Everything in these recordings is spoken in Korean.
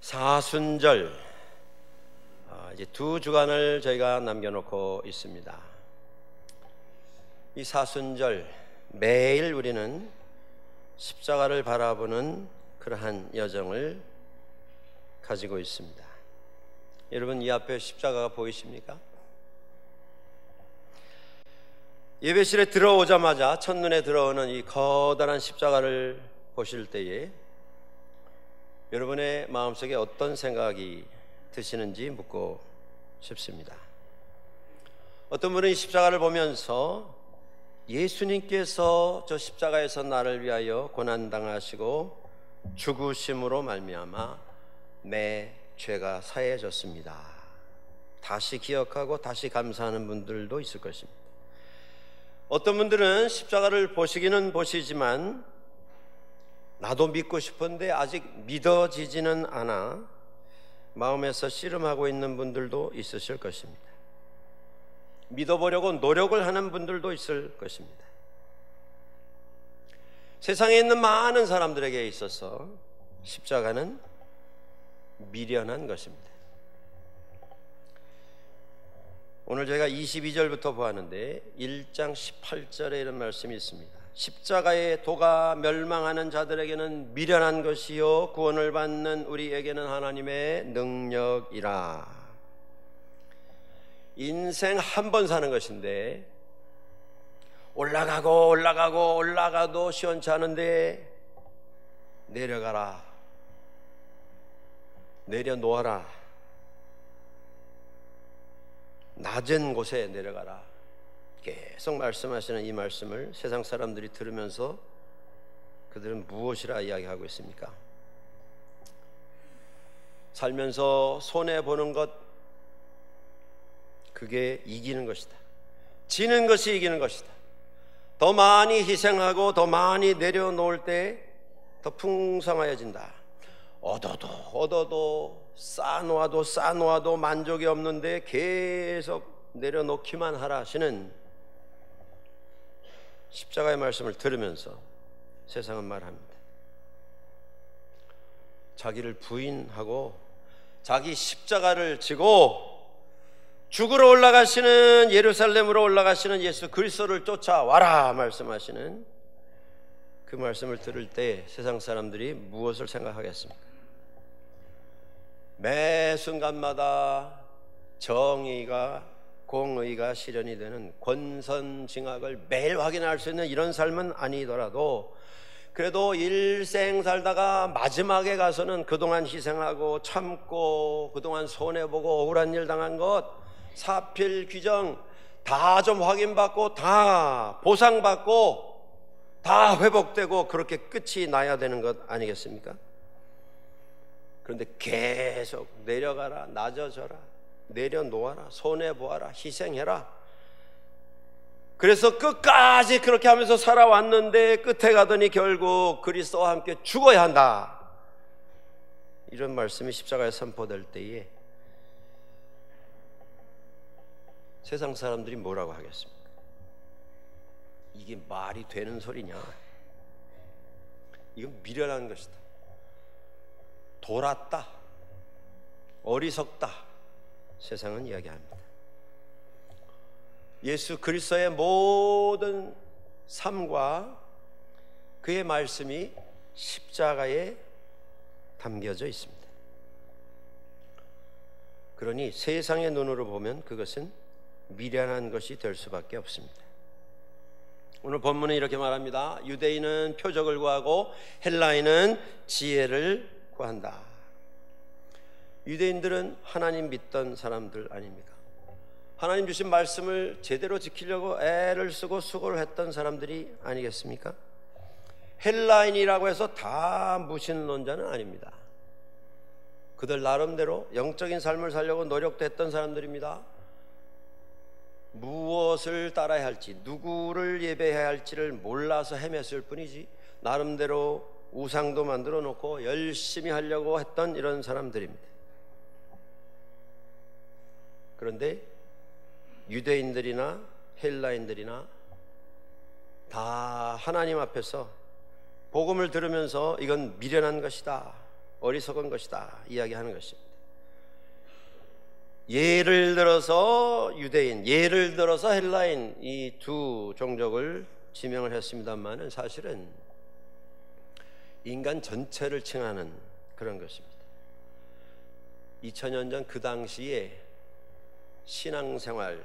사순절, 이제 두 주간을 저희가 남겨놓고 있습니다. 이 사순절 매일 우리는 십자가를 바라보는 그러한 여정을 가지고 있습니다. 여러분, 이 앞에 십자가가 보이십니까? 예배실에 들어오자마자 첫눈에 들어오는 이 커다란 십자가를 보실 때에 여러분의 마음속에 어떤 생각이 드시는지 묻고 싶습니다. 어떤 분은 이 십자가를 보면서 예수님께서 저 십자가에서 나를 위하여 고난당하시고 죽으심으로 말미암아 내 죄가 사해졌습니다, 다시 기억하고 다시 감사하는 분들도 있을 것입니다. 어떤 분들은 십자가를 보시기는 보시지만 나도 믿고 싶은데 아직 믿어지지는 않아 마음에서 씨름하고 있는 분들도 있으실 것입니다. 믿어보려고 노력을 하는 분들도 있을 것입니다. 세상에 있는 많은 사람들에게 있어서 십자가는 미련한 것입니다. 오늘 저희가 22절부터 보았는데 1장 18절에 이런 말씀이 있습니다. 십자가의 도가 멸망하는 자들에게는 미련한 것이요 구원을 받는 우리에게는 하나님의 능력이라. 인생 한 번 사는 것인데 올라가도 시원치 않은데 내려가라, 내려놓아라, 낮은 곳에 내려가라, 계속 말씀하시는 이 말씀을 세상 사람들이 들으면서 그들은 무엇이라 이야기하고 있습니까? 살면서 손해보는 것, 그게 이기는 것이다. 지는 것이 이기는 것이다. 더 많이 희생하고 더 많이 내려놓을 때 더 풍성하여진다. 얻어도 쌓아놓아도 만족이 없는데 계속 내려놓기만 하라 하시는 십자가의 말씀을 들으면서 세상은 말합니다. 자기를 부인하고 자기 십자가를 지고 죽으러 올라가시는, 예루살렘으로 올라가시는 예수 그리스도를 쫓아와라 말씀하시는 그 말씀을 들을 때 세상 사람들이 무엇을 생각하겠습니까? 매 순간마다 정의가, 공의가 실현이 되는 권선징악을 매일 확인할 수 있는 이런 삶은 아니더라도 그래도 일생 살다가 마지막에 가서는 그동안 희생하고 참고 그동안 손해보고 억울한 일 당한 것, 사필 규정 다 좀 확인받고 다 보상받고 다 회복되고 그렇게 끝이 나야 되는 것 아니겠습니까? 그런데 계속 내려가라, 낮아져라, 내려놓아라, 손해보아라, 희생해라. 그래서 끝까지 그렇게 하면서 살아왔는데 끝에 가더니 결국 그리스도와 함께 죽어야 한다, 이런 말씀이 십자가에 선포될 때에 세상 사람들이 뭐라고 하겠습니까? 이게 말이 되는 소리냐? 이건 미련한 것이다, 돌았다, 어리석다, 세상은 이야기합니다. 예수 그리스도의 모든 삶과 그의 말씀이 십자가에 담겨져 있습니다. 그러니 세상의 눈으로 보면 그것은 미련한 것이 될 수밖에 없습니다. 오늘 본문은 이렇게 말합니다. 유대인은 표적을 구하고 헬라인은 지혜를 구한다. 유대인들은 하나님 믿던 사람들 아닙니까? 하나님 주신 말씀을 제대로 지키려고 애를 쓰고 수고를 했던 사람들이 아니겠습니까? 헬라인이라고 해서 다 무신론자는 아닙니다. 그들 나름대로 영적인 삶을 살려고 노력도 했던 사람들입니다. 무엇을 따라야 할지, 누구를 예배해야 할지를 몰라서 헤맸을 뿐이지 나름대로 우상도 만들어 놓고 열심히 하려고 했던 이런 사람들입니다. 그런데 유대인들이나 헬라인들이나 다 하나님 앞에서 복음을 들으면서 이건 미련한 것이다, 어리석은 것이다 이야기하는 것입니다. 예를 들어서 유대인, 예를 들어서 헬라인, 이 두 종족을 지명을 했습니다만은 사실은 인간 전체를 칭하는 그런 것입니다. 2000년 전 그 당시에 신앙생활,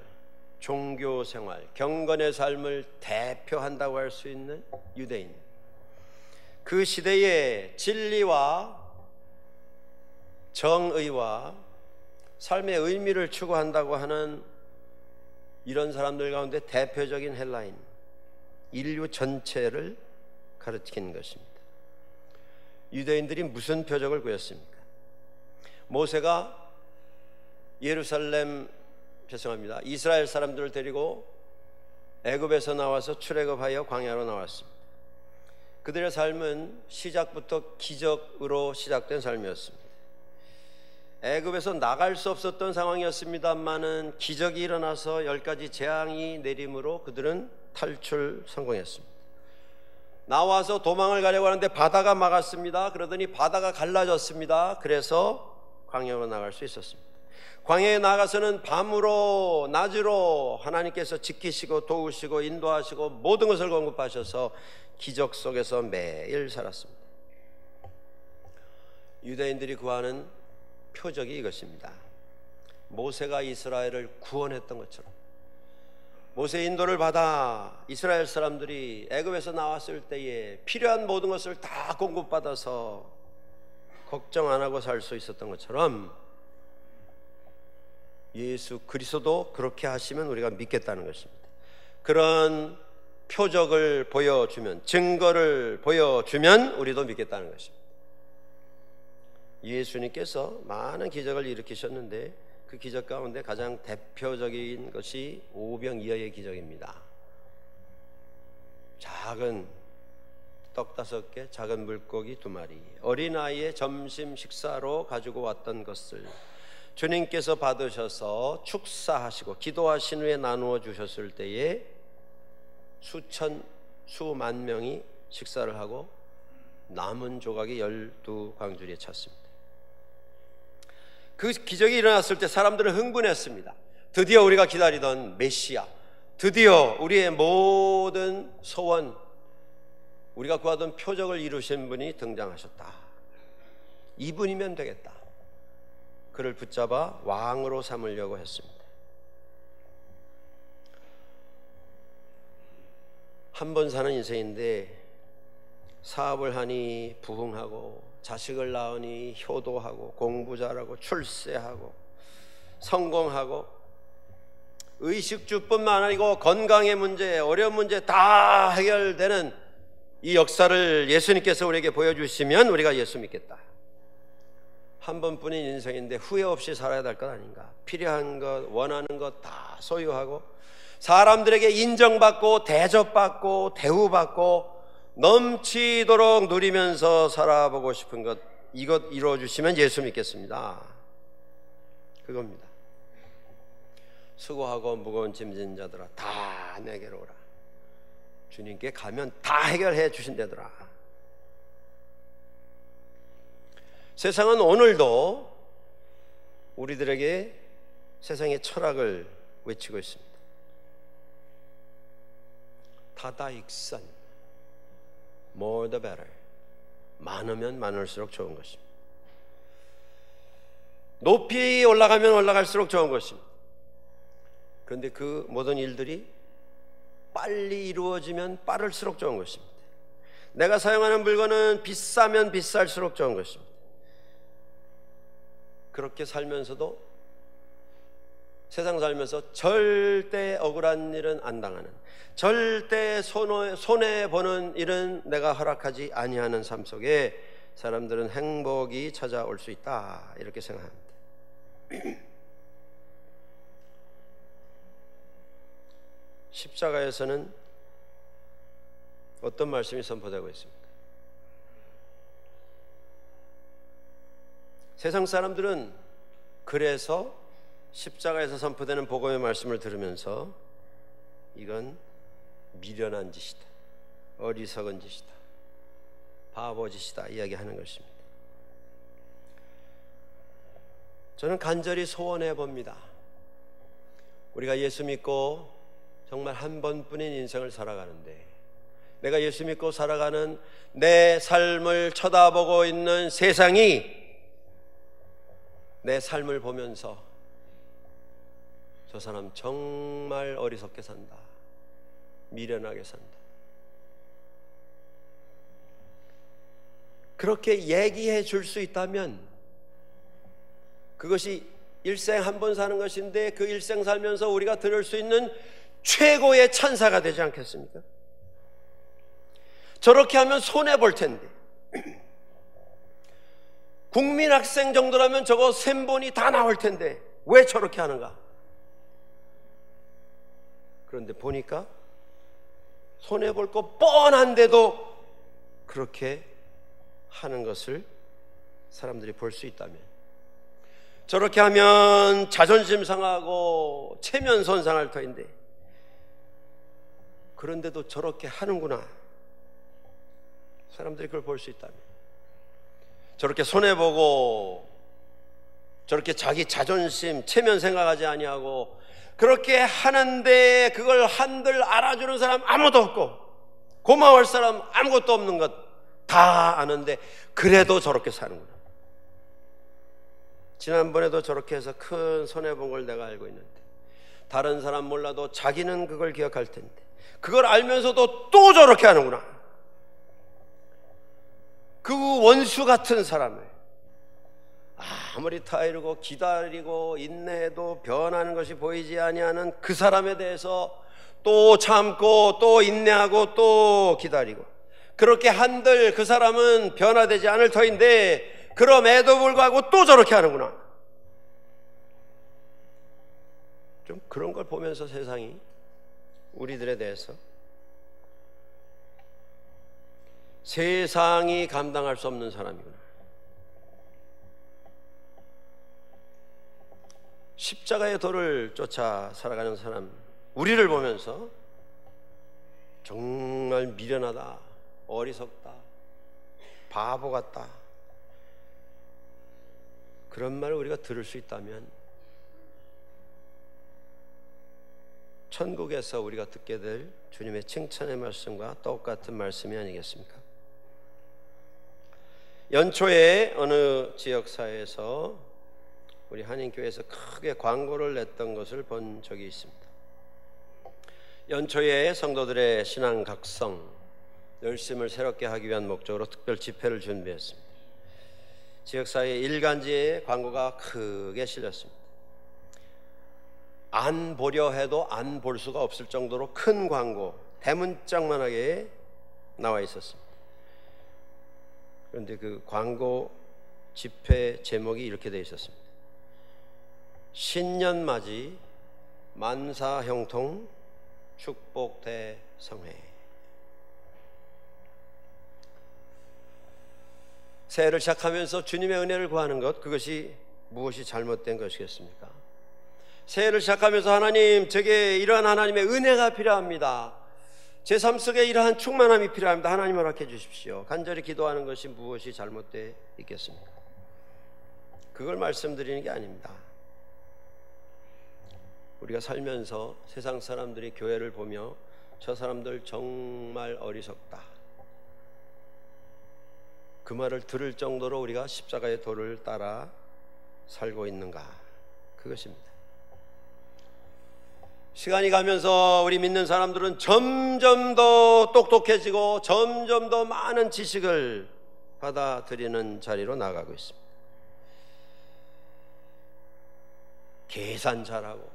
종교생활, 경건의 삶을 대표한다고 할 수 있는 유대인, 그 시대의 진리와 정의와 삶의 의미를 추구한다고 하는 이런 사람들 가운데 대표적인 헬라인, 인류 전체를 가르치는 것입니다. 유대인들이 무슨 표적을 구했습니까? 모세가 이스라엘 사람들을 데리고 애굽에서 나와서 출애굽하여 광야로 나왔습니다. 그들의 삶은 시작부터 기적으로 시작된 삶이었습니다. 애굽에서 나갈 수 없었던 상황이었습니다만은 기적이 일어나서 10가지 재앙이 내림으로 그들은 탈출 성공했습니다. 나와서 도망을 가려고 하는데 바다가 막았습니다. 그러더니 바다가 갈라졌습니다. 그래서 광야로 나갈 수 있었습니다. 광야에 나가서는 밤으로 낮으로 하나님께서 지키시고 도우시고 인도하시고 모든 것을 공급하셔서 기적 속에서 매일 살았습니다. 유대인들이 구하는 표적이 이것입니다. 모세가 이스라엘을 구원했던 것처럼 모세의 인도를 받아 이스라엘 사람들이 애굽에서 나왔을 때에 필요한 모든 것을 다 공급받아서 걱정 안 하고 살 수 있었던 것처럼 예수 그리스도도 그렇게 하시면 우리가 믿겠다는 것입니다. 그런 표적을 보여주면, 증거를 보여주면 우리도 믿겠다는 것입니다. 예수님께서 많은 기적을 일으키셨는데 그 기적 가운데 가장 대표적인 것이 오병이어의 기적입니다. 작은 떡 5개, 작은 물고기 2마리, 어린아이의 점심 식사로 가지고 왔던 것을 주님께서 받으셔서 축사하시고 기도하신 후에 나누어 주셨을 때에 수만 명이 식사를 하고 남은 조각이 12광주리에 찼습니다. 그 기적이 일어났을 때 사람들은 흥분했습니다. 드디어 우리가 기다리던 메시아, 드디어 우리의 모든 소원, 우리가 구하던 표적을 이루신 분이 등장하셨다. 이분이면 되겠다. 그를 붙잡아 왕으로 삼으려고 했습니다. 한 번 사는 인생인데 사업을 하니 부흥하고 자식을 낳으니 효도하고 공부 잘하고 출세하고 성공하고 의식주뿐만 아니고 건강의 문제, 어려운 문제 다 해결되는 이 역사를 예수님께서 우리에게 보여주시면 우리가 예수 믿겠다. 한 번뿐인 인생인데 후회 없이 살아야 될 것 아닌가. 필요한 것, 원하는 것 다 소유하고 사람들에게 인정받고 대접받고 대우받고 넘치도록 누리면서 살아보고 싶은 것, 이것 이루어주시면 예수 믿겠습니다. 그겁니다. 수고하고 무거운 짐진 자들아 다 내게로 오라. 주님께 가면 다 해결해 주신다더라. 세상은 오늘도 우리들에게 세상의 철학을 외치고 있습니다. 다다익선, more the better. 많으면 많을수록 좋은 것입니다. 높이 올라가면 올라갈수록 좋은 것입니다. 그런데 그 모든 일들이 빨리 이루어지면 빠를수록 좋은 것입니다. 내가 사용하는 물건은 비싸면 비쌀수록 좋은 것입니다. 그렇게 살면서도 세상 살면서 절대 억울한 일은 안 당하는, 절대 손해보는 일은 내가 허락하지 아니하는 삶 속에 사람들은 행복이 찾아올 수 있다, 이렇게 생각합니다. 십자가에서는 어떤 말씀이 선포되고 있습니까? 세상 사람들은 그래서 십자가에서 선포되는 복음의 말씀을 들으면서 이건 미련한 짓이다, 어리석은 짓이다, 바보 짓이다 이야기하는 것입니다. 저는 간절히 소원해 봅니다. 우리가 예수 믿고 정말 한 번뿐인 인생을 살아가는데, 내가 예수 믿고 살아가는 내 삶을 쳐다보고 있는 세상이 내 삶을 보면서 저 사람 정말 어리석게 산다, 미련하게 산다, 그렇게 얘기해 줄 수 있다면 그것이 일생 한 번 사는 것인데, 그 일생 살면서 우리가 들을 수 있는 최고의 찬사가 되지 않겠습니까? 저렇게 하면 손해볼 텐데, 국민학생 정도라면 저거 셈본이 다 나올 텐데 왜 저렇게 하는가? 그런데 보니까 손해볼 거 뻔한데도 그렇게 하는 것을 사람들이 볼 수 있다면, 저렇게 하면 자존심 상하고 체면 손상할 터인데 그런데도 저렇게 하는구나, 사람들이 그걸 볼 수 있다면, 저렇게 손해보고 저렇게 자기 자존심 체면 생각하지 아니하고 그렇게 하는데 그걸 한들 알아주는 사람 아무도 없고 고마워할 사람 아무것도 없는 것 다 아는데 그래도 저렇게 사는구나. 지난번에도 저렇게 해서 큰 손해본 걸 내가 알고 있는데, 다른 사람 몰라도 자기는 그걸 기억할 텐데 그걸 알면서도 또 저렇게 하는구나. 그 원수 같은 사람을 아무리 타이르고 기다리고 인내해도 변하는 것이 보이지 아니하는 그 사람에 대해서 또 참고 또 인내하고 또 기다리고, 그렇게 한들 그 사람은 변화되지 않을 터인데 그럼에도 불구하고 또 저렇게 하는구나. 좀 그런 걸 보면서 세상이 우리들에 대해서, 세상이 감당할 수 없는 사람이구나, 십자가의 도를 쫓아 살아가는 사람 우리를 보면서 정말 미련하다, 어리석다, 바보 같다, 그런 말을 우리가 들을 수 있다면 천국에서 우리가 듣게 될 주님의 칭찬의 말씀과 똑같은 말씀이 아니겠습니까? 연초에 어느 지역사회에서 우리 한인교회에서 크게 광고를 냈던 것을 본 적이 있습니다. 연초에 성도들의 신앙 각성, 열심을 새롭게 하기 위한 목적으로 특별 집회를 준비했습니다. 지역사회 일간지에 광고가 크게 실렸습니다. 안 보려 해도 안 볼 수가 없을 정도로 큰 광고, 대문짝만하게 나와 있었습니다. 그런데 그 광고 집회 제목이 이렇게 되어 있었습니다. 신년맞이 만사형통 축복대성회. 새해를 시작하면서 주님의 은혜를 구하는 것, 그것이 무엇이 잘못된 것이겠습니까? 새해를 시작하면서 하나님, 제게 이러한 하나님의 은혜가 필요합니다, 제 삶 속에 이러한 충만함이 필요합니다, 하나님 허락해 주십시오, 간절히 기도하는 것이 무엇이 잘못되어 있겠습니까? 그걸 말씀드리는 게 아닙니다. 우리가 살면서 세상 사람들이 교회를 보며 저 사람들 정말 어리석다, 그 말을 들을 정도로 우리가 십자가의 도를 따라 살고 있는가, 그것입니다. 시간이 가면서 우리 믿는 사람들은 점점 더 똑똑해지고 점점 더 많은 지식을 받아들이는 자리로 나가고 있습니다. 계산 잘하고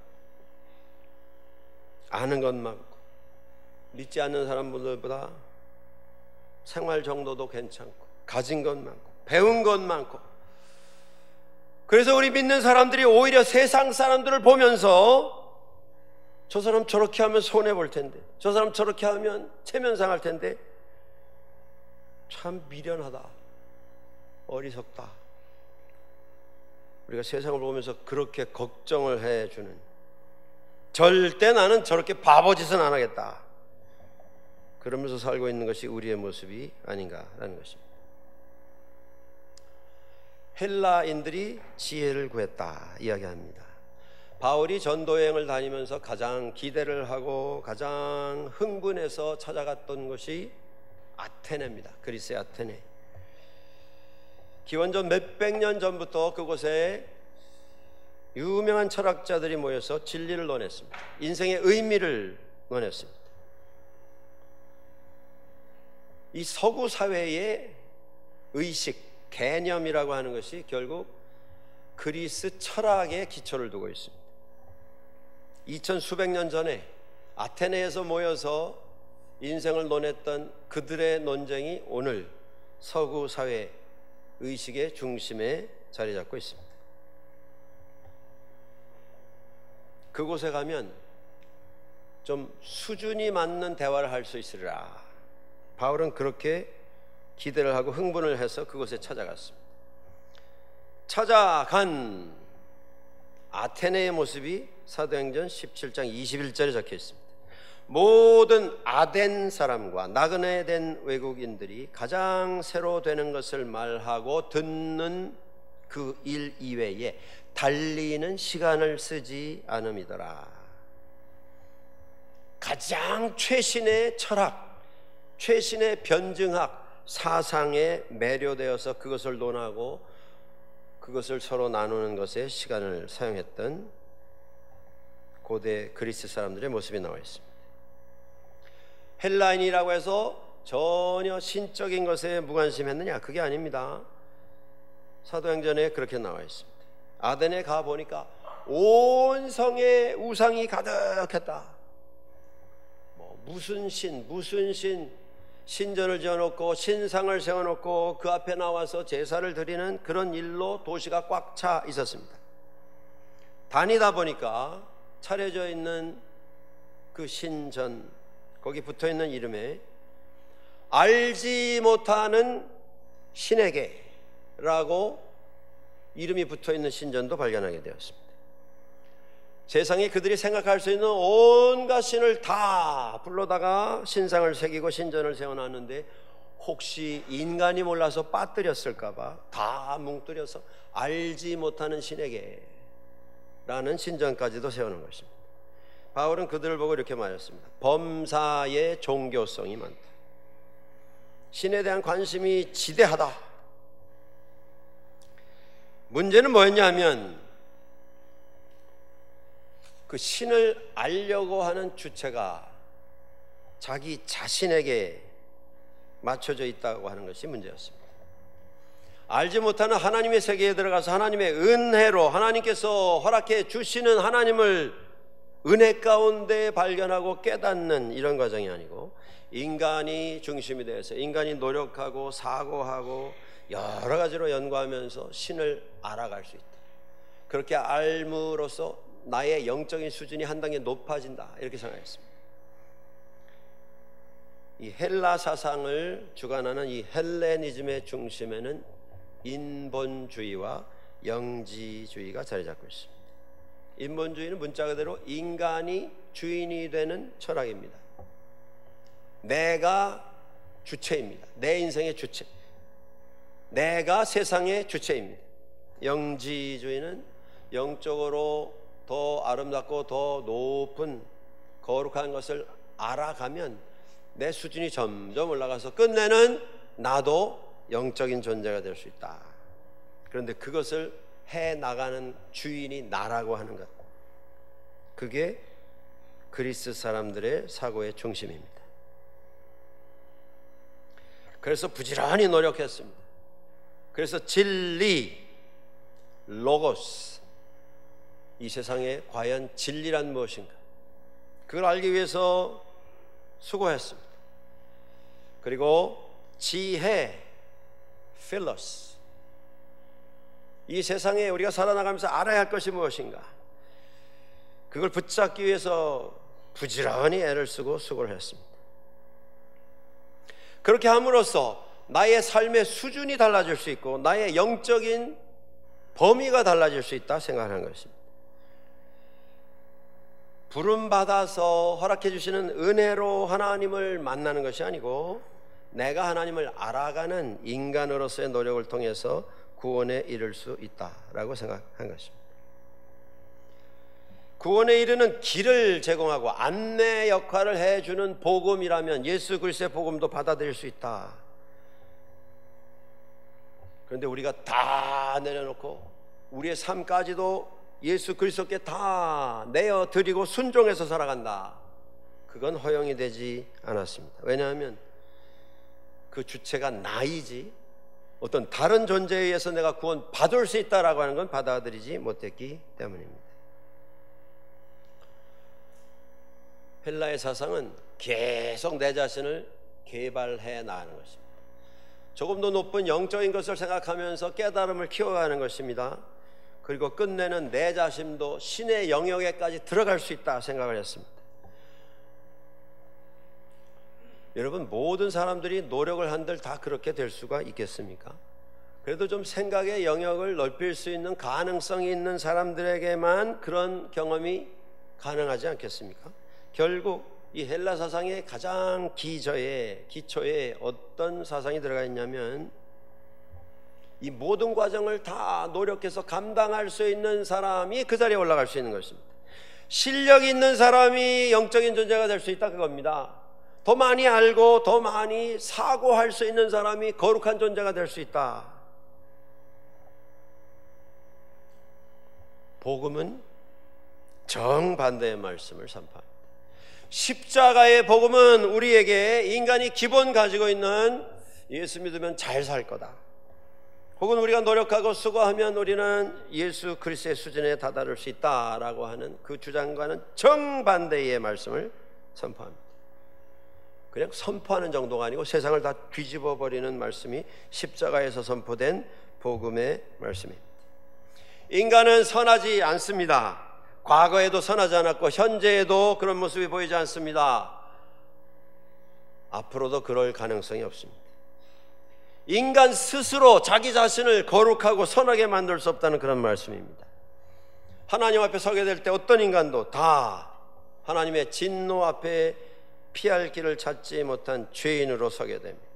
아는 것 많고, 믿지 않는 사람들보다 생활 정도도 괜찮고 가진 것 많고 배운 것 많고, 그래서 우리 믿는 사람들이 오히려 세상 사람들을 보면서 저 사람 저렇게 하면 손해볼 텐데, 저 사람 저렇게 하면 체면 상할 텐데 참 미련하다, 어리석다, 우리가 세상을 보면서 그렇게 걱정을 해주는, 절대 나는 저렇게 바보짓은 안 하겠다, 그러면서 살고 있는 것이 우리의 모습이 아닌가라는 것입니다. 헬라인들이 지혜를 구했다 이야기합니다. 바울이 전도여행을 다니면서 가장 기대를 하고 가장 흥분해서 찾아갔던 곳이 아테네입니다. 그리스의 아테네. 기원전 몇백 년 전부터 그곳에 유명한 철학자들이 모여서 진리를 논했습니다. 인생의 의미를 논했습니다. 이 서구 사회의 의식, 개념이라고 하는 것이 결국 그리스 철학의 기초를 두고 있습니다. 2000 수백 년 전에 아테네에서 모여서 인생을 논했던 그들의 논쟁이 오늘 서구 사회 의식의 중심에 자리 잡고 있습니다. 그곳에 가면 좀 수준이 맞는 대화를 할 수 있으리라. 바울은 그렇게 기대를 하고 흥분을 해서 그곳에 찾아갔습니다. 찾아간 아테네의 모습이 사도행전 17장 21절에 적혀 있습니다. 모든 아덴 사람과 나그네 된 외국인들이 가장 새로 되는 것을 말하고 듣는 그 일 이외에 달리는 시간을 쓰지 않음이더라. 가장 최신의 철학, 최신의 변증학 사상에 매료되어서 그것을 논하고 그것을 서로 나누는 것에 시간을 사용했던 고대 그리스 사람들의 모습이 나와 있습니다. 헬라인이라고 해서 전혀 신적인 것에 무관심했느냐? 그게 아닙니다. 사도행전에 그렇게 나와 있습니다. 아덴에 가보니까 온 성에 우상이 가득했다. 무슨 신전을 지어놓고 신상을 세워놓고 그 앞에 나와서 제사를 드리는 그런 일로 도시가 꽉 차 있었습니다. 다니다 보니까 차려져 있는 그 신전, 거기 붙어있는 이름에 알지 못하는 신에게라고 이름이 붙어있는 신전도 발견하게 되었습니다. 세상에 그들이 생각할 수 있는 온갖 신을 다 불러다가 신상을 새기고 신전을 세워놨는데 혹시 인간이 몰라서 빠뜨렸을까봐 다 뭉뜨려서 알지 못하는 신에게 라는 신전까지도 세우는 것입니다. 바울은 그들을 보고 이렇게 말했습니다. 범사의 종교성이 많다. 신에 대한 관심이 지대하다. 문제는 뭐였냐면 그 신을 알려고 하는 주체가 자기 자신에게 맞춰져 있다고 하는 것이 문제였습니다. 알지 못하는 하나님의 세계에 들어가서 하나님의 은혜로 하나님께서 허락해 주시는 하나님을 은혜 가운데 발견하고 깨닫는 이런 과정이 아니고 인간이 중심이 되어서 인간이 노력하고 사고하고 여러 가지로 연구하면서 신을 알아갈 수 있다. 그렇게 알므로써 나의 영적인 수준이 한 단계 높아진다 이렇게 생각했습니다. 이 헬라 사상을 주관하는 이 헬레니즘의 중심에는 인본주의와 영지주의가 자리 잡고 있습니다. 인본주의는 문자 그대로 인간이 주인이 되는 철학입니다. 내가 주체입니다. 내 인생의 주체, 내가 세상의 주체입니다. 영지주의는 영적으로 더 아름답고 더 높은 거룩한 것을 알아가면 내 수준이 점점 올라가서 끝내는 나도 영적인 존재가 될 수 있다. 그런데 그것을 해나가는 주인이 나라고 하는 것, 그게 그리스 사람들의 사고의 중심입니다. 그래서 부지런히 노력했습니다. 그래서 진리, 로고스, 이 세상에 과연 진리란 무엇인가, 그걸 알기 위해서 수고했습니다. 그리고 지혜, 필로스, 이 세상에 우리가 살아나가면서 알아야 할 것이 무엇인가, 그걸 붙잡기 위해서 부지런히 애를 쓰고 수고를 했습니다. 그렇게 함으로써 나의 삶의 수준이 달라질 수 있고 나의 영적인 범위가 달라질 수 있다 생각하는 것입니다. 부름받아서 허락해 주시는 은혜로 하나님을 만나는 것이 아니고 내가 하나님을 알아가는 인간으로서의 노력을 통해서 구원에 이를 수 있다라고 생각한 것입니다. 구원에 이르는 길을 제공하고 안내 역할을 해주는 복음이라면 예수 그리스도의 복음도 받아들일 수 있다. 그런데 우리가 다 내려놓고 우리의 삶까지도 예수 그리스도께 다 내어드리고 순종해서 살아간다. 그건 허용이 되지 않았습니다. 왜냐하면 그 주체가 나이지 어떤 다른 존재에 의해서 내가 구원 받을 수 있다라고 하는 건 받아들이지 못했기 때문입니다. 헬라의 사상은 계속 내 자신을 개발해 나가는 것입니다. 조금 더 높은 영적인 것을 생각하면서 깨달음을 키워가는 것입니다. 그리고 끝내는 내 자신도 신의 영역에까지 들어갈 수 있다 생각을 했습니다. 여러분, 모든 사람들이 노력을 한들 다 그렇게 될 수가 있겠습니까? 그래도 좀 생각의 영역을 넓힐 수 있는 가능성이 있는 사람들에게만 그런 경험이 가능하지 않겠습니까? 결국 이 헬라 사상의 가장 기초에 어떤 사상이 들어가 있냐면 이 모든 과정을 다 노력해서 감당할 수 있는 사람이 그 자리에 올라갈 수 있는 것입니다. 실력 있는 사람이 영적인 존재가 될 수 있다, 그겁니다. 더 많이 알고 더 많이 사고할 수 있는 사람이 거룩한 존재가 될 수 있다. 복음은 정반대의 말씀을 선포합니다. 십자가의 복음은 우리에게 인간이 기본 가지고 있는 예수 믿으면 잘 살 거다, 혹은 우리가 노력하고 수고하면 우리는 예수 그리스도의 수준에 다다를 수 있다라고 하는 그 주장과는 정반대의 말씀을 선포합니다. 그냥 선포하는 정도가 아니고 세상을 다 뒤집어 버리는 말씀이 십자가에서 선포된 복음의 말씀입니다. 인간은 선하지 않습니다. 과거에도 선하지 않았고 현재에도 그런 모습이 보이지 않습니다. 앞으로도 그럴 가능성이 없습니다. 인간 스스로 자기 자신을 거룩하고 선하게 만들 수 없다는 그런 말씀입니다. 하나님 앞에 서게 될 때 어떤 인간도 다 하나님의 진노 앞에 피할 길을 찾지 못한 죄인으로 서게 됩니다.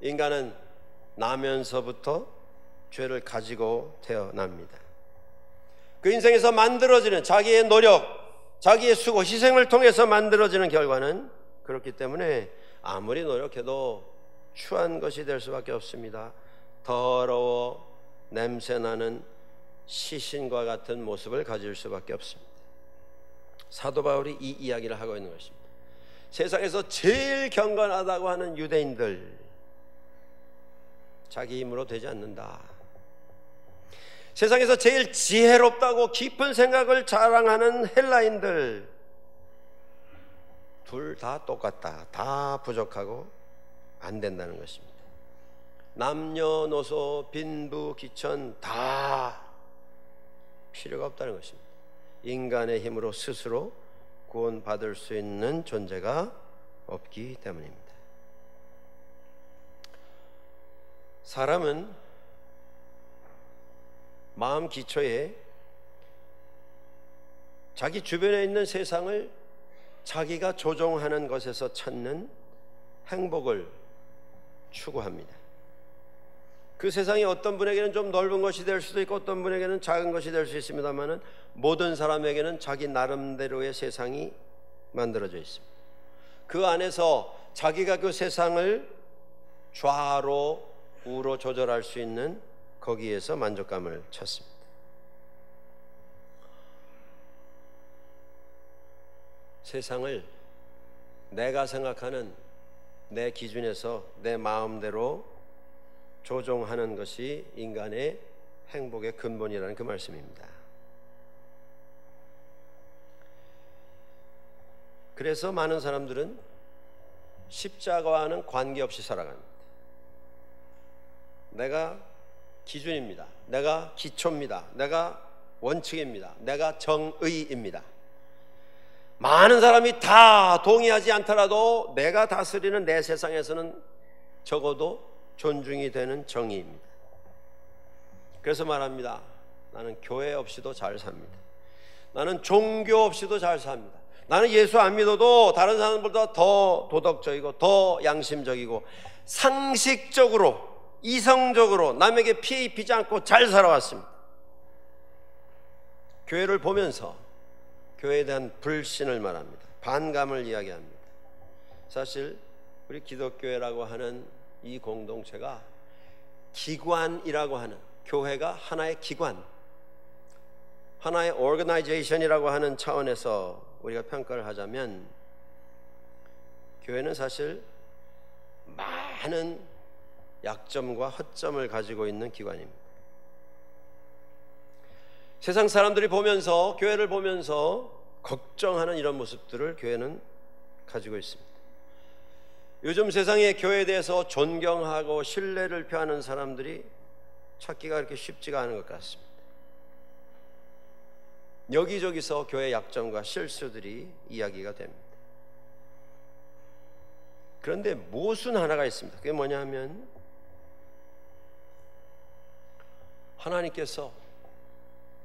인간은 나면서부터 죄를 가지고 태어납니다. 그 인생에서 만들어지는 자기의 노력, 자기의 수고, 희생을 통해서 만들어지는 결과는 그렇기 때문에 아무리 노력해도 추한 것이 될 수밖에 없습니다. 더러워 냄새나는 시신과 같은 모습을 가질 수밖에 없습니다. 사도 바울이 이 이야기를 하고 있는 것입니다. 세상에서 제일 경건하다고 하는 유대인들, 자기 힘으로 되지 않는다. 세상에서 제일 지혜롭다고 깊은 생각을 자랑하는 헬라인들, 둘 다 똑같다. 다 부족하고 안 된다는 것입니다. 남녀노소 빈부귀천 다 필요가 없다는 것입니다. 인간의 힘으로 스스로 구원받을 수 있는 존재가 없기 때문입니다. 사람은 마음 기초에 자기 주변에 있는 세상을 자기가 조종하는 것에서 찾는 행복을 추구합니다. 그 세상이 어떤 분에게는 좀 넓은 것이 될 수도 있고 어떤 분에게는 작은 것이 될 수 있습니다만 모든 사람에게는 자기 나름대로의 세상이 만들어져 있습니다. 그 안에서 자기가 그 세상을 좌로 우로 조절할 수 있는 거기에서 만족감을 찾습니다. 세상을 내가 생각하는 내 기준에서 내 마음대로 조종하는 것이 인간의 행복의 근본이라는 그 말씀입니다. 그래서 많은 사람들은 십자가와는 관계없이 살아갑니다. 내가 기준입니다. 내가 기초입니다. 내가 원칙입니다. 내가 정의입니다. 많은 사람이 다 동의하지 않더라도 내가 다스리는 내 세상에서는 적어도 존중이 되는 정의입니다. 그래서 말합니다. 나는 교회 없이도 잘 삽니다. 나는 종교 없이도 잘 삽니다. 나는 예수 안 믿어도 다른 사람보다 더 도덕적이고 더 양심적이고 상식적으로 이성적으로 남에게 피해 입히지 않고 잘 살아왔습니다. 교회를 보면서 교회에 대한 불신을 말합니다. 반감을 이야기합니다. 사실 우리 기독교회라고 하는 이 공동체가 기관이라고 하는, 교회가 하나의 기관, 하나의 오거나이제이션이라고 하는 차원에서 우리가 평가를 하자면 교회는 사실 많은 약점과 허점을 가지고 있는 기관입니다. 세상 사람들이 보면서, 교회를 보면서 걱정하는 이런 모습들을 교회는 가지고 있습니다. 요즘 세상에 교회에 대해서 존경하고 신뢰를 표하는 사람들이 찾기가 그렇게 쉽지가 않은 것 같습니다. 여기저기서 교회의 약점과 실수들이 이야기가 됩니다. 그런데 모순 하나가 있습니다. 그게 뭐냐 하면 하나님께서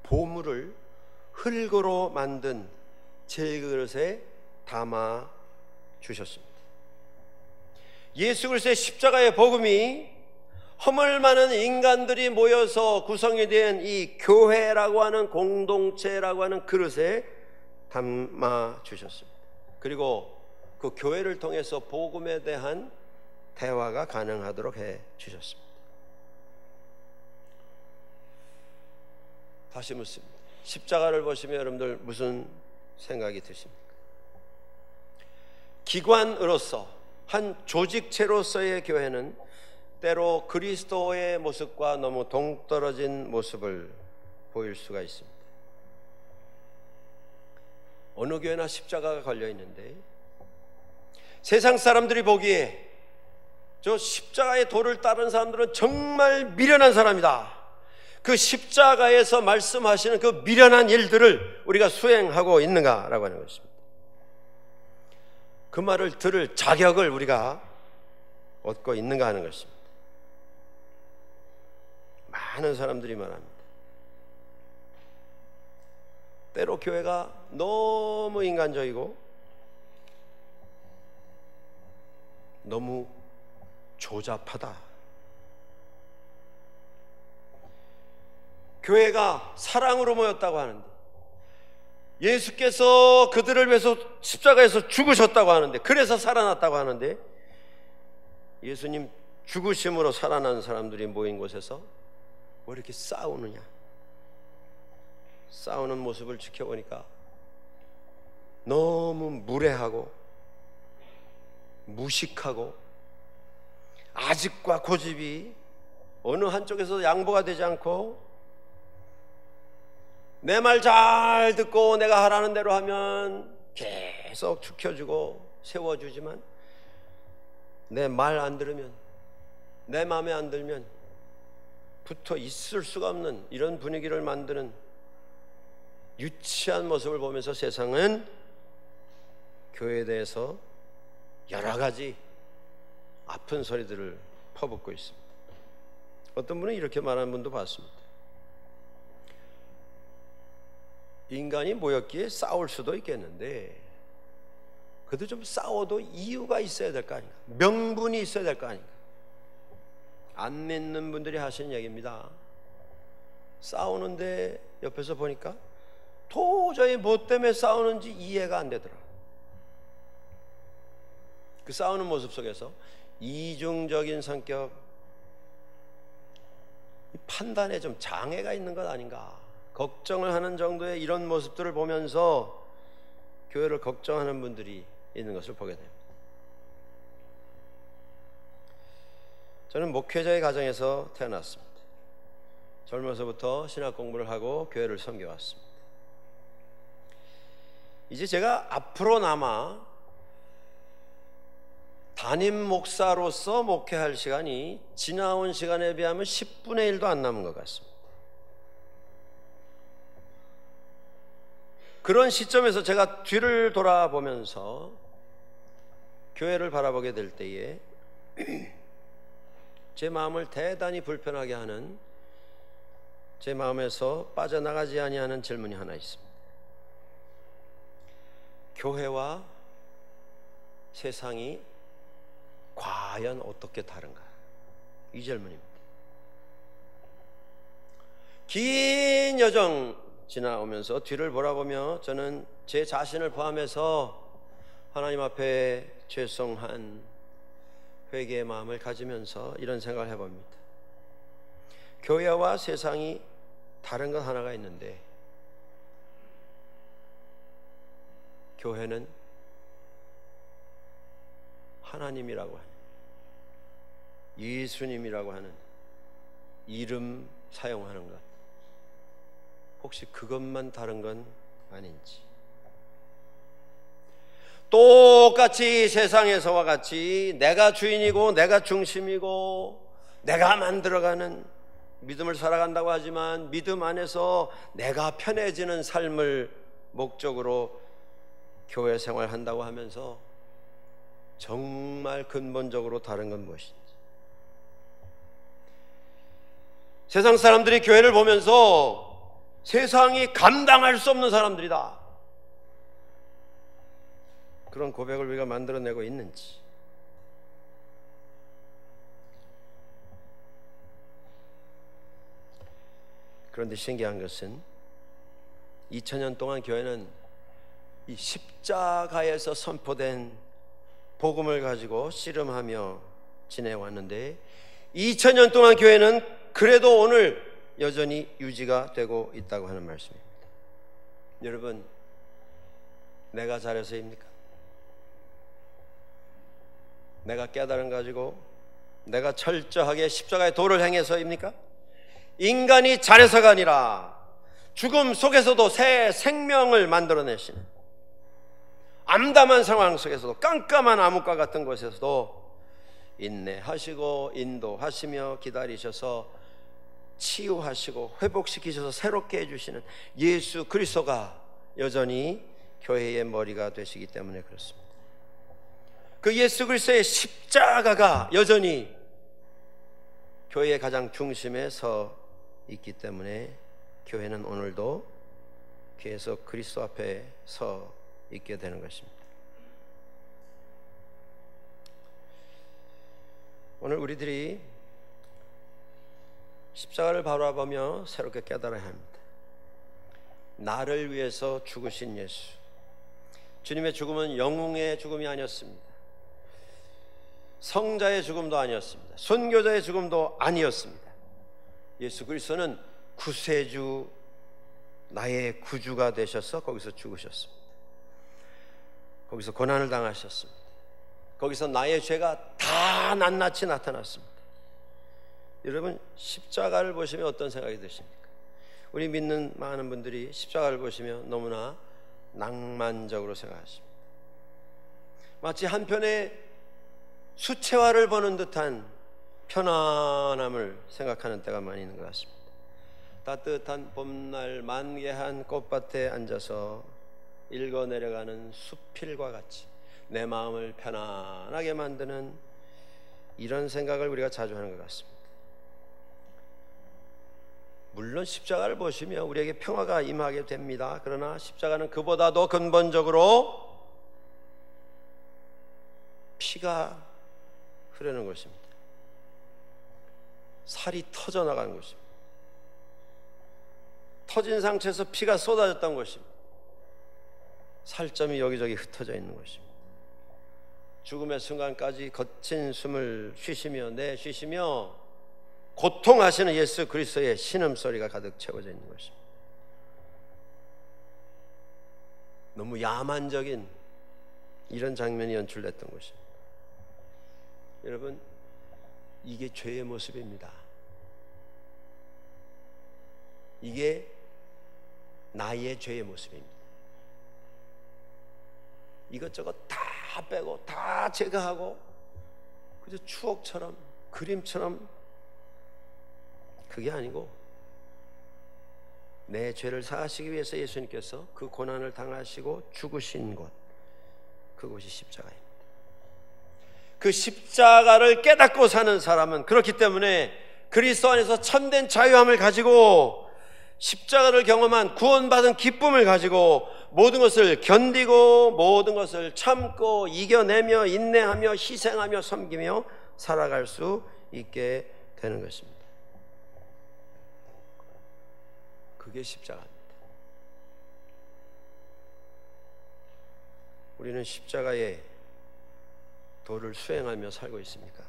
보물을 흙으로 만든 질그릇에 담아 주셨습니다. 예수 그리스도의 십자가의 복음이 허물 많은 인간들이 모여서 구성이 된 이 교회라고 하는 공동체라고 하는 그릇에 담아 주셨습니다. 그리고 그 교회를 통해서 복음에 대한 대화가 가능하도록 해 주셨습니다. 다시 묻습니다. 십자가를 보시면 여러분들 무슨 생각이 드십니까? 기관으로서, 한 조직체로서의 교회는 때로 그리스도의 모습과 너무 동떨어진 모습을 보일 수가 있습니다. 어느 교회나 십자가가 걸려 있는데 세상 사람들이 보기에 저 십자가의 도를 따른 사람들은 정말 미련한 사람이다. 그 십자가에서 말씀하시는 그 미련한 일들을 우리가 수행하고 있는가라고 하는 것입니다. 그 말을 들을 자격을 우리가 얻고 있는가 하는 것입니다. 많은 사람들이 말합니다. 때로 교회가 너무 인간적이고 너무 조잡하다. 교회가 사랑으로 모였다고 하는데 예수께서 그들을 위해서 십자가에서 죽으셨다고 하는데, 그래서 살아났다고 하는데, 예수님 죽으심으로 살아난 사람들이 모인 곳에서 왜 이렇게 싸우느냐? 싸우는 모습을 지켜보니까 너무 무례하고 무식하고 아집과 고집이 어느 한쪽에서 양보가 되지 않고, 내 말 잘 듣고 내가 하라는 대로 하면 계속 지켜주고 세워주지만 내 말 안 들으면, 내 마음에 안 들면 붙어 있을 수가 없는 이런 분위기를 만드는 유치한 모습을 보면서 세상은 교회에 대해서 여러 가지 아픈 소리들을 퍼붓고 있습니다. 어떤 분은 이렇게 말하는 분도 봤습니다. 인간이 모였기에 싸울 수도 있겠는데 그래도 좀 싸워도 이유가 있어야 될 거 아닌가, 명분이 있어야 될 거 아닌가. 안 믿는 분들이 하시는 얘기입니다. 싸우는데 옆에서 보니까 도저히 뭐 때문에 싸우는지 이해가 안 되더라. 그 싸우는 모습 속에서 이중적인 성격, 판단에 좀 장애가 있는 것 아닌가, 걱정을 하는 정도의 이런 모습들을 보면서 교회를 걱정하는 분들이 있는 것을 보게 됩니다. 저는 목회자의 가정에서 태어났습니다. 젊어서부터 신학 공부를 하고 교회를 섬겨왔습니다. 이제 제가 앞으로나마 담임 목사로서 목회할 시간이 지나온 시간에 비하면 10분의 1도 안 남은 것 같습니다. 그런 시점에서 제가 뒤를 돌아보면서 교회를 바라보게 될 때에 제 마음을 대단히 불편하게 하는, 제 마음에서 빠져나가지 아니하는 질문이 하나 있습니다. 교회와 세상이 과연 어떻게 다른가? 이 질문입니다. 긴 여정 지나오면서 뒤를 돌아보며 저는 제 자신을 포함해서 하나님 앞에 죄송한 회개의 마음을 가지면서 이런 생각을 해봅니다. 교회와 세상이 다른 것 하나가 있는데, 교회는 하나님이라고 하는, 예수님이라고 하는 이름 사용하는 것, 혹시 그것만 다른 건 아닌지. 똑같이 세상에서와 같이 내가 주인이고 내가 중심이고 내가 만들어가는 믿음을 살아간다고 하지만, 믿음 안에서 내가 편해지는 삶을 목적으로 교회 생활한다고 하면서 정말 근본적으로 다른 건 무엇인지. 세상 사람들이 교회를 보면서 세상이 감당할 수 없는 사람들이다, 그런 고백을 우리가 만들어내고 있는지. 그런데 신기한 것은 2000년 동안 교회는 이 십자가에서 선포된 복음을 가지고 씨름하며 지내왔는데, 2000년 동안 교회는 그래도 오늘 여전히 유지가 되고 있다고 하는 말씀입니다. 여러분, 내가 잘해서입니까? 내가 깨달음 가지고 내가 철저하게 십자가의 도를 행해서입니까? 인간이 잘해서가 아니라 죽음 속에서도 새 생명을 만들어내시는, 암담한 상황 속에서도, 깜깜한 암흑과 같은 곳에서도 인내하시고 인도하시며 기다리셔서 치유하시고 회복시키셔서 새롭게 해주시는 예수 그리스도가 여전히 교회의 머리가 되시기 때문에 그렇습니다. 그 예수 그리스도의 십자가가 여전히 교회의 가장 중심에 서 있기 때문에 교회는 오늘도 계속 그리스도 앞에 서 있게 되는 것입니다. 오늘 우리들이 십자가를 바라보며 새롭게 깨달아야 합니다. 나를 위해서 죽으신 예수, 주님의 죽음은 영웅의 죽음이 아니었습니다. 성자의 죽음도 아니었습니다. 순교자의 죽음도 아니었습니다. 예수 그리스도는 구세주, 나의 구주가 되셔서 거기서 죽으셨습니다. 거기서 고난을 당하셨습니다. 거기서 나의 죄가 다 낱낱이 나타났습니다. 여러분, 십자가를 보시면 어떤 생각이 드십니까? 우리 믿는 많은 분들이 십자가를 보시면 너무나 낭만적으로 생각하십니다. 마치 한편의 수채화를 보는 듯한 편안함을 생각하는 때가 많이 있는 것 같습니다. 따뜻한 봄날 만개한 꽃밭에 앉아서 읽어 내려가는 수필과 같이 내 마음을 편안하게 만드는 이런 생각을 우리가 자주 하는 것 같습니다. 물론 십자가를 보시면 우리에게 평화가 임하게 됩니다. 그러나 십자가는 그보다도 근본적으로 피가 흐르는 것입니다. 살이 터져나가는 것입니다. 터진 상처에서 피가 쏟아졌던 것입니다. 살점이 여기저기 흩어져 있는 것입니다. 죽음의 순간까지 거친 숨을 쉬시며 내쉬시며 고통하시는 예수 그리스도의 신음소리가 가득 채워져 있는 것입니다. 너무 야만적인 이런 장면이 연출됐던 것입니다. 여러분, 이게 죄의 모습입니다. 이게 나의 죄의 모습입니다. 이것저것 다 빼고 다 제거하고 그저 추억처럼, 그림처럼, 그게 아니고 내 죄를 사하시기 위해서 예수님께서 그 고난을 당하시고 죽으신 곳, 그곳이 십자가입니다. 그 십자가를 깨닫고 사는 사람은 그렇기 때문에 그리스도 안에서 참된 자유함을 가지고 십자가를 경험한 구원받은 기쁨을 가지고 모든 것을 견디고 모든 것을 참고 이겨내며 인내하며 희생하며 섬기며 살아갈 수 있게 되는 것입니다. 그게 십자가입니다. 우리는 십자가의 도를 수행하며 살고 있습니까?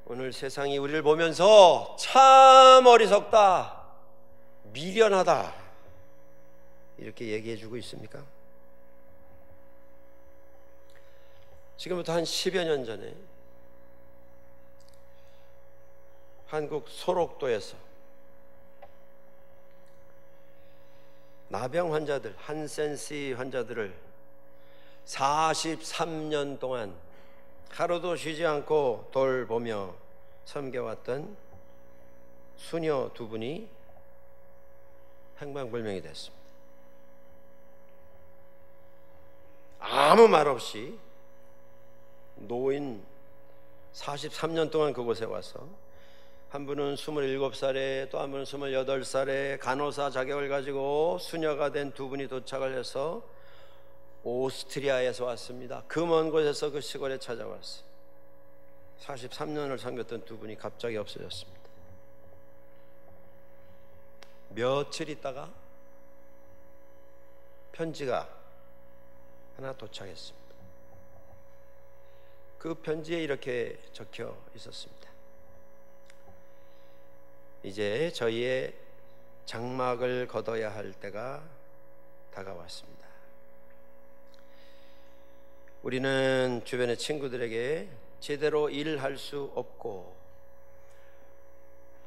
오늘 세상이 우리를 보면서 참 어리석다, 미련하다 이렇게 얘기해 주고 있습니까? 지금부터 한 10여 년 전에 한국 소록도에서 나병 환자들, 한센시 환자들을 43년 동안 하루도 쉬지 않고 돌보며 섬겨왔던 수녀 두 분이 행방불명이 됐습니다. 아무 말 없이 노인 43년 동안 그곳에 와서 한 분은 27살에 또 한 분은 28살에 간호사 자격을 가지고 수녀가 된 두 분이 도착을 해서 오스트리아에서 왔습니다. 그 먼 곳에서 그 시골에 찾아왔어요. 43년을 섬겼던 두 분이 갑자기 없어졌습니다. 며칠 있다가 편지가 하나 도착했습니다. 그 편지에 이렇게 적혀 있었습니다. 이제 저희의 장막을 걷어야 할 때가 다가왔습니다. 우리는 주변의 친구들에게 제대로 일할 수 없고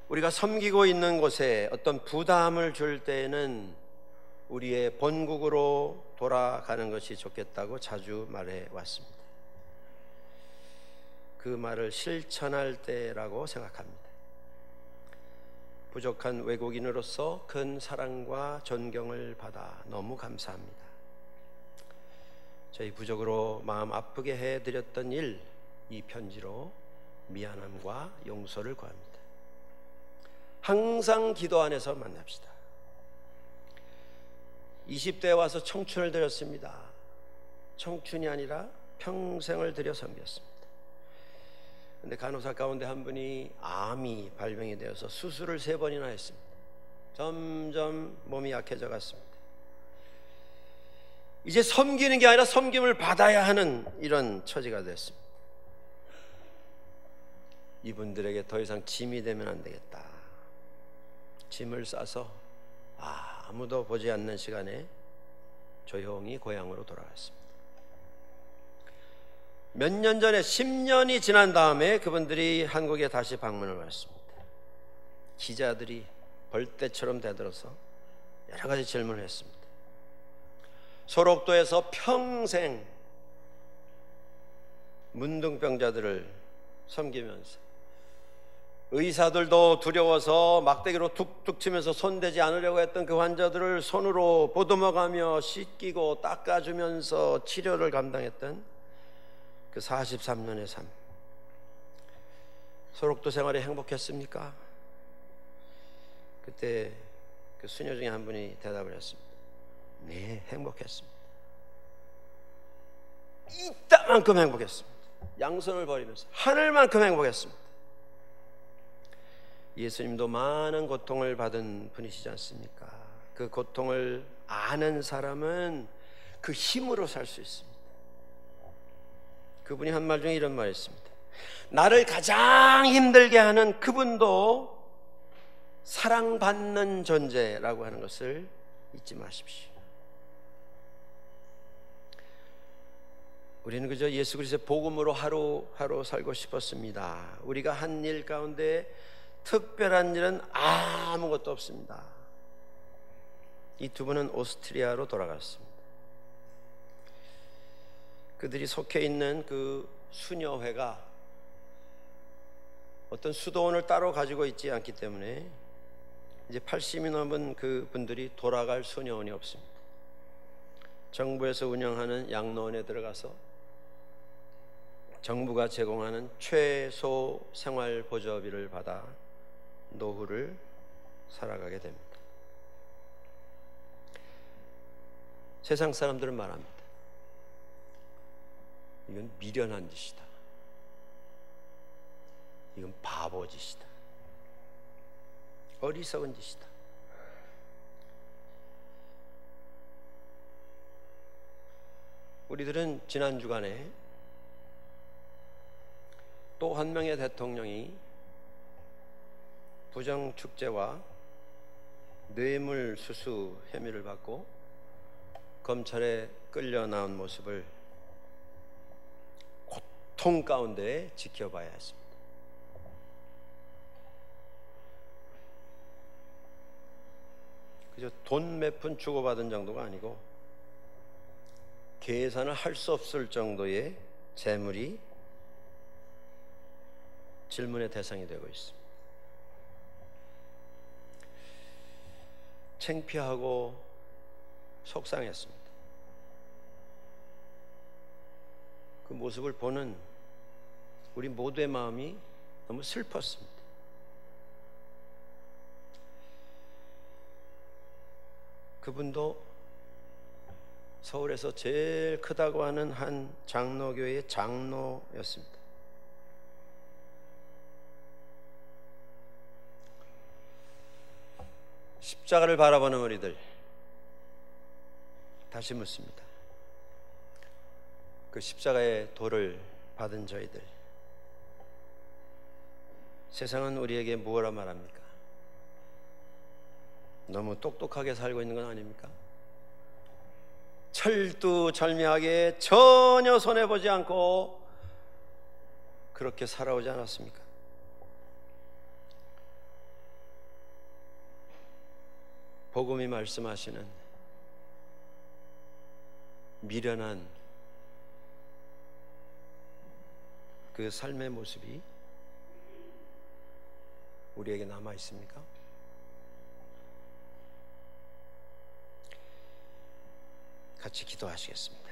우리가 섬기고 있는 곳에 어떤 부담을 줄 때에는 우리의 본국으로 돌아가는 것이 좋겠다고 자주 말해 왔습니다. 그 말을 실천할 때라고 생각합니다. 부족한 외국인으로서 큰 사랑과 존경을 받아 너무 감사합니다. 저희 부족으로 마음 아프게 해드렸던 일, 이 편지로 미안함과 용서를 구합니다. 항상 기도 안에서 만납시다. 20대에 와서 청춘을 드렸습니다. 청춘이 아니라 평생을 들여 섬겼습니다. 그런데 간호사 가운데 한 분이 암이 발병이 되어서 수술을 3번이나 했습니다. 점점 몸이 약해져 갔습니다. 이제 섬기는 게 아니라 섬김을 받아야 하는 이런 처지가 됐습니다. 이분들에게 더 이상 짐이 되면 안 되겠다. 짐을 싸서 아무도 보지 않는 시간에 조용히 고향으로 돌아갔습니다. 몇 년 전에 10년이 지난 다음에 그분들이 한국에 다시 방문을 왔습니다. 기자들이 벌떼처럼 대들어서 여러 가지 질문을 했습니다. 소록도에서 평생 문둥병자들을 섬기면서 의사들도 두려워서 막대기로 툭툭 치면서 손대지 않으려고 했던 그 환자들을 손으로 보듬어가며 씻기고 닦아주면서 치료를 감당했던 그 43년의 삶, 소록도 생활이 행복했습니까? 그때 그 수녀 중에 한 분이 대답을 했습니다. 네, 행복했습니다. 이따만큼 행복했습니다. 양손을 버리면서 하늘만큼 행복했습니다. 예수님도 많은 고통을 받은 분이시지 않습니까? 그 고통을 아는 사람은 그 힘으로 살 수 있습니다. 그분이 한 말 중에 이런 말이 있습니다. 나를 가장 힘들게 하는 그분도 사랑받는 존재라고 하는 것을 잊지 마십시오. 우리는 그저 예수 그리스도의 복음으로 하루하루 살고 싶었습니다. 우리가 한 일 가운데 특별한 일은 아무것도 없습니다. 이 두 분은 오스트리아로 돌아갔습니다. 그들이 속해 있는 그 수녀회가 어떤 수도원을 따로 가지고 있지 않기 때문에 이제 80이 넘은 그 분들이 돌아갈 수녀원이 없습니다. 정부에서 운영하는 양로원에 들어가서 정부가 제공하는 최소 생활 보조비를 받아 노후를 살아가게 됩니다. 세상 사람들은 말합니다. 이건 미련한 짓이다. 이건 바보 짓이다. 어리석은 짓이다. 우리들은 지난 주간에 또 한 명의 대통령이 부정축제와 뇌물수수 혐의를 받고 검찰에 끌려 나온 모습을 고통 가운데 지켜봐야 했습니다. 그저 돈 몇 푼 주고받은 정도가 아니고 계산을 할 수 없을 정도의 재물이 질문의 대상이 되고 있습니다. 창피하고 속상했습니다. 그 모습을 보는 우리 모두의 마음이 너무 슬펐습니다. 그분도 서울에서 제일 크다고 하는 한 장로교회의 장로였습니다. 십자가를 바라보는 우리들, 다시 묻습니다. 그 십자가의 도를 받은 저희들, 세상은 우리에게 무엇라 말합니까? 너무 똑똑하게 살고 있는 건 아닙니까? 철두철미하게 전혀 손해보지 않고 그렇게 살아오지 않았습니까? 복음이 말씀하시는 미련한 그 삶의 모습이 우리에게 남아 있습니까? 같이 기도하시겠습니다.